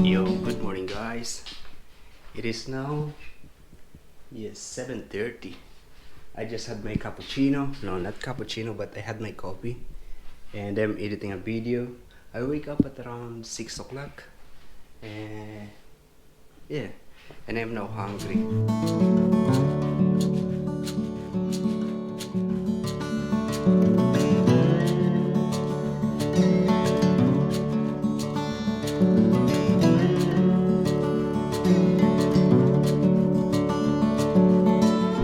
Yo, good morning guys. It is now 7:30. I just had my cappuccino. No, not cappuccino, but I had my coffee. And I'm editing a video. I wake up at around 6 o'clock. And yeah, and I'm now hungry.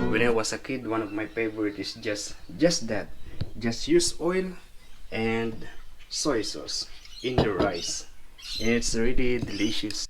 When I was a kid, one of my favorite is just that. Just use oil and soy sauce in the rice. And it's really delicious.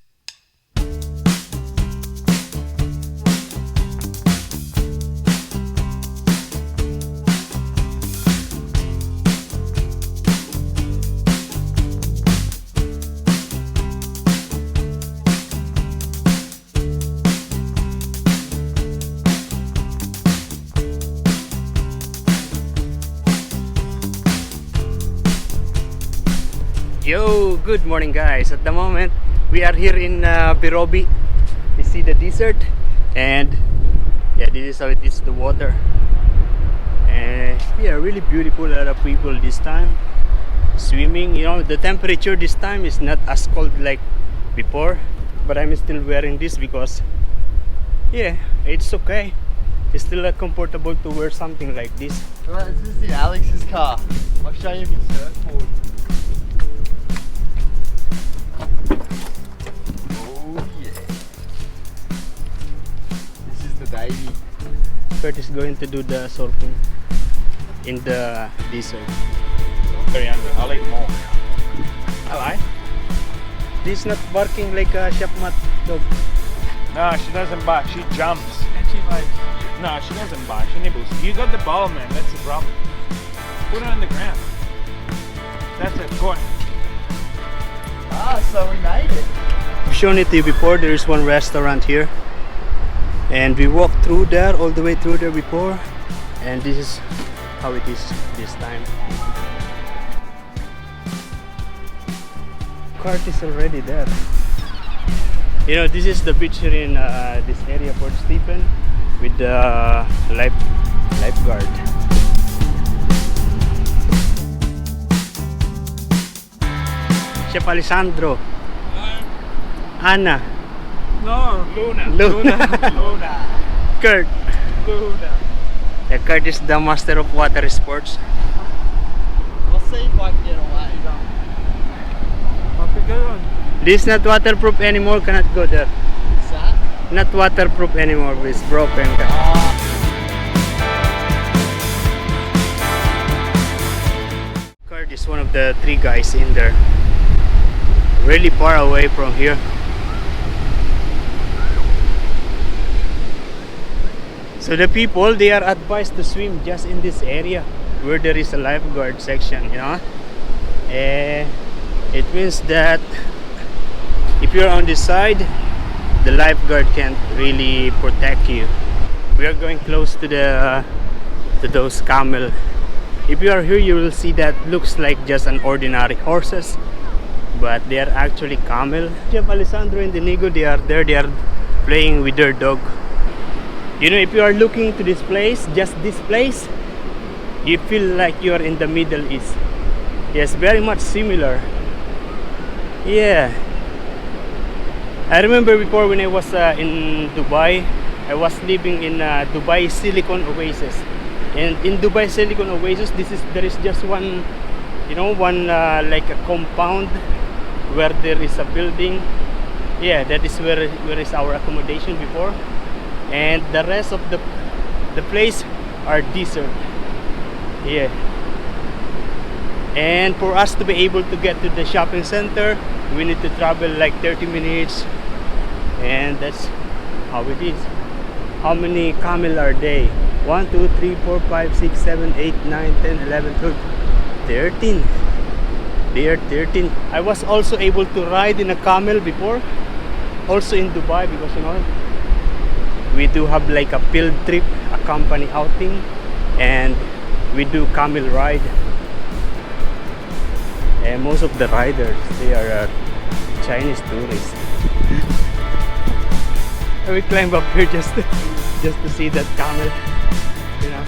Yo, good morning guys. At the moment we are here in Birobi. We see the desert, and yeah, this is how it is, the water. And yeah, really beautiful. A lot of people this time swimming. You know, the temperature this time is not as cold like before, but I'm still wearing this because yeah, it's okay. It's still comfortable to wear something like this. Right, this is Alex's car. I'll show you his surfboard. Oh yeah. This is the baby. Kurt is going to do the surfing in the desert. Very hungry. I'll eat more. I like. This is not barking like a shopmat dog. No, she doesn't bark. She jumps. And she like, No, she doesn't bark. She nibbles. You got the ball, man. That's the problem. Put her on the ground. That's it. Go on. so we made it. I've shown it to you before. There is one restaurant here, and we walked through there, all the way through there before, and this is how it is this time. Cart is already there. You know, this is the beach here in this area, Port Stephen, with the lifeguard. Chef Alessandro, Anna, No. Luna. Luna. Kurt. Luna. Yeah, Kurt is the master of water sports. I'll see if I can get away. Okay, go on. This is not waterproof anymore, cannot go there. What's that? Not waterproof anymore, it's broken. Kurt is one of the three guys in there. Really far away from here. So the people, they are advised to swim just in this area where there is a lifeguard section, you know. It means that if you're on this side, the lifeguard can't really protect you. We are going close to those camel. If you are here, you will see that looks like just an ordinary horses, but they are actually camel. Chef Alessandro and Inigo, they are there. They are playing with their dog. You know, if you are looking to this place, just this place, you feel like you are in the Middle East. Yes, very much similar. Yeah. I remember before when I was in Dubai, I was living in Dubai Silicon Oasis. And in Dubai Silicon Oasis, there is just one, you know, like a compound where there is a building. Yeah, that is where is our accommodation before. And the rest of the place are desert. Yeah. And for us to be able to get to the shopping center, we need to travel like 30 minutes. And that's how it is. How many camel are they? 1, 2, 3, 4, 5, 6, 7, 8, 9, 10, 11, 12, 13. They are 13. I was also able to ride in a camel before, also in Dubai, because you know, we do have like a field trip, a company outing, and we do camel ride. And most of the riders, they are Chinese tourists. And we climb up here just to see that camel, you know.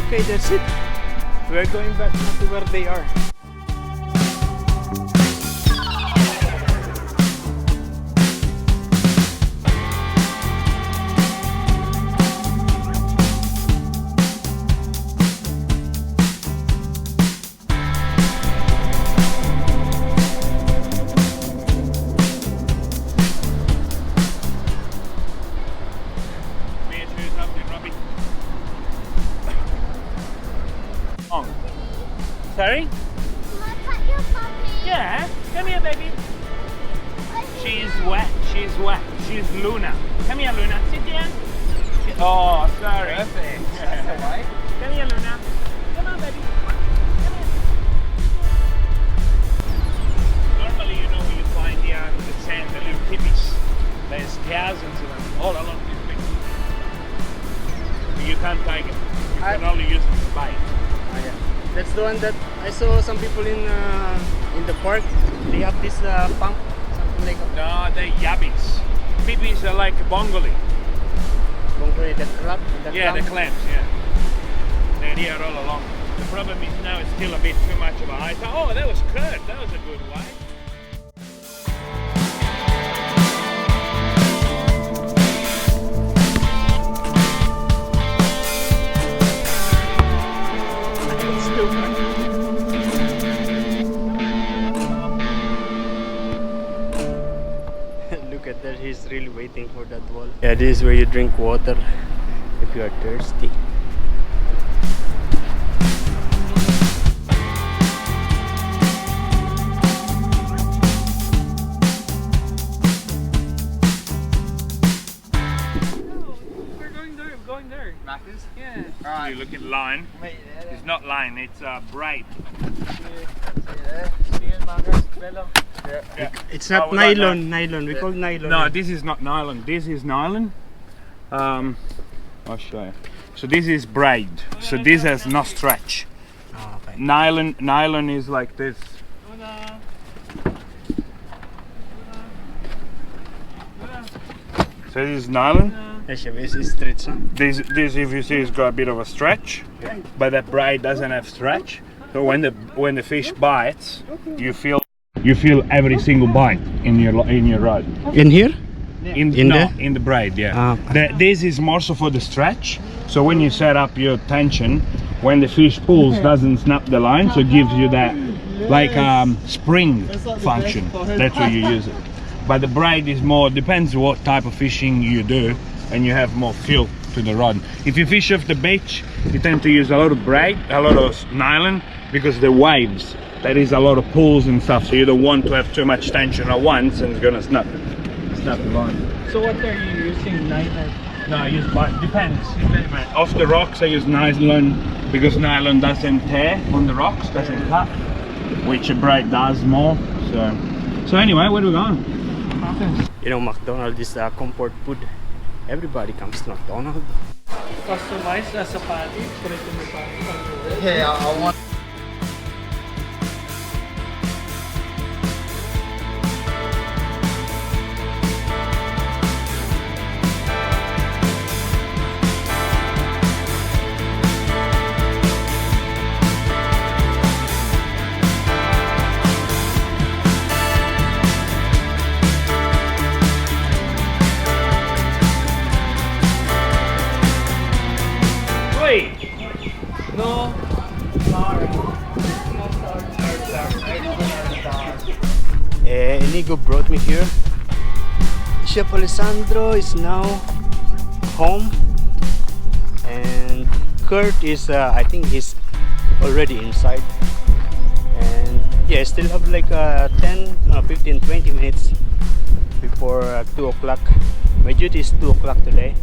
Okay, that's it. We're going back now to where they are. Sorry? Can I pet your puppy? Yeah, come here, baby. She's wet, she's wet. She's Luna. Come here, Luna. Sit down. Oh, sorry. Perfect. That's alright. Come here, Luna. Come on, baby. Come here. Normally, you know, you find the sand, the little pippies. There's thousands of them all along this beach. You can't take it. You can only use them to bite. Oh, yeah. That's the one that I saw some people in the park. They have this pump, something like No, they're yabbies. Pippies are like bongoli. the crab. Yeah, the clams, yeah. They're here all along. The problem is now it's still a bit too much of a height. Oh, that was Kurt. That was a good one. Look at that, he's really waiting for that wall. Yeah, this is where you drink water if you are thirsty. We're going there. Macca's? Yeah. Alright. You look at line. Mate, yeah, It's not line, it's bright. Yeah. It's not Oh, we got nylon. We call nylon. No, this is not nylon. This is nylon. I'll show you. So this is braid. So this has no stretch. Oh, okay. Nylon is like this. So this is nylon. It's stretch, huh? This if you see, it's got a bit of a stretch, but that braid doesn't have stretch. So when the fish bites, you feel every single bite in your rod. In here? In the braid, yeah. Ah, okay. This is more so for the stretch. So when you set up your tension, when the fish pulls, doesn't snap the line, so it gives you that like spring function. That's where you use it. But the braid is more, depends what type of fishing you do, and you have more feel to the rod. If you fish off the beach, you tend to use a lot of braid, a lot of nylon, because the waves, there is a lot of pulls and stuff, so you don't want to have too much tension at once and it's gonna snap the line. So what are you using? Nylon? No, I use depends. Off the rocks I use nylon because nylon doesn't tear on the rocks, doesn't cut, which a braid does more. So anyway, where are we going? You know, McDonald's is comfort food. Everybody comes to McDonald's. Customized as a patty, straight in the patty. Yeah, I want. No. Inigo brought me here. Chef Alessandro is now home, and Kurt is I think he's already inside, and yeah, I still have like 10 15 20 minutes before 2 o'clock. My duty is 2 o'clock today.